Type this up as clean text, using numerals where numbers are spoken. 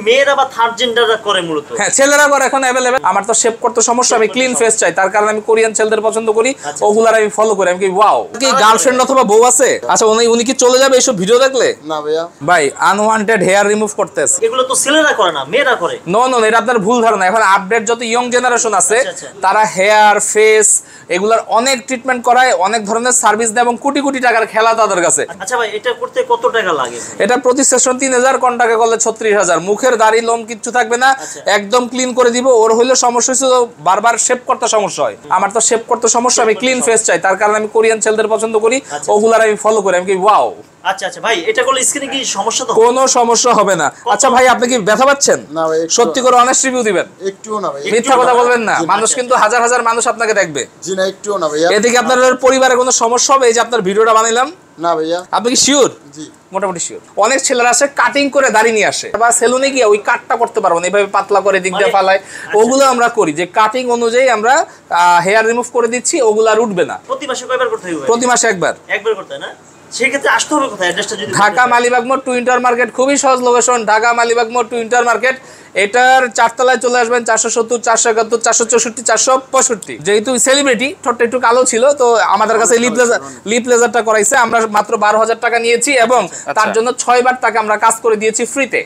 মেয়েরা বা থার্ড জেন্ডাররা করে মূলত। হ্যাঁ, ছেলেরা করে এখন अवेलेबल। আমার তো শেভ করতে সমস্যা, আমি ক্লিন ফেস চাই, তার কারণে আমি কোরিয়ান ছেলেদের পছন্দ করি, ওগুলার আমি ফলো করি। আমি কি ওয়াও, কি গার্লফ্রেন্ড অথবা বউ আছে? আচ্ছা, উনি কি চলে যাবে এইসব ভিডিও দেখলে? না ভাইয়া, ভাই আনওয়ান্টেড হেয়ার রিমুভ করতেছে, এগুলো তো ছেলেরা করে না, মেয়েরা করে। নো নো, এটা আপনার ভুল ধারণা। এখন আপডেট যত ইয়ং জেনারেশন আছে তারা হেয়ার ফেস এগুলার অনেক ট্রিটমেন্ট করায়, অনেক ধরনের সার্ভিস দেয় এবং কোটি কোটি টাকার খেলা তাদের কাছে। আচ্ছা ভাই, এটা করতে কত টাকা লাগে? এটা প্রতি সেশন 3000, কোন টাকা করলে 36000। মুখের দাড়ি লোম কিচ্ছু থাকবে না, একদম ক্লিন করে দিব। ওর হইলো সমস্যা হচ্ছে বারবার শেভ করতে সমস্যা হয়, আমার তো শেভ করতে সমস্যা, আমি ক্লিন ফেস চাই, তার কারণে আমি কোরিয়ান ছেলেদের পছন্দ করি, ওগুলার আমি ফলো করি। আমি কি ওয়াও। আচ্ছা আচ্ছা ভাই, এটা করলে স্কিনে কি সমস্যা? তো কোনো সমস্যা হবে না। আচ্ছা ভাই, আপনি কি ব্যথা পাচ্ছেন? না ভাই, সত্যি করে অনেস্ট রিভিউ দিবেন, একটুও না ভাই, মিথ্যা কথা বলবেন না। মানুষ কিন্তু হাজার হাজার মানুষ আপনাকে দেখবে। জি না, একটুও না ভাইয়া। এদিকে আপনার পরিবারে কোনো সমস্যা হবে এই যে আপনার ভিডিওটা বানাইলাম? না ভাইয়া। আপনি কি শিওর? জি মোটামুটি শিওর। অনেক ছেলেরা আছে কাটিং করে দাড়ি নিয়ে আসে, বা সেলুনে গিয়ে ওই কাটটা করতে পারবো না, এইভাবে পাতলা করে দিক দিয়ে ফালায়, ওগুলো আমরা করি যে কাটিং অনুযায়ী আমরা হেয়ার রিমুভ করে দিচ্ছি, ওগুলো আর উঠবে না। প্রতি মাসে কয়বার করতে হবে? প্রতি মাসে একবার। একবার করতে হয় না? সেক্ষেত্রে আসতে হবে কোথায়? অ্যাড্রেসটা যদি ঢাকা মালিবাগ মোড় টু ইন্টার মার্কেট, খুবই সহজ লোকেশন। ঢাকা মালিবাগ মোড় টু ইন্টার মার্কেট, এটার 4 তলায় চলে আসবেন। 470, 471, 464, 465। যেহেতু সেলিব্রিটি, ঠোঁটটা একটু কালো ছিল, তো আমাদের কাছে লিপ লেজারটা করাইছে। আমরা মাত্র 12,000 টাকা নিয়েছি এবং তার জন্য 6 বার তাকে আমরা কাজ করে দিয়েছি ফ্রিতে।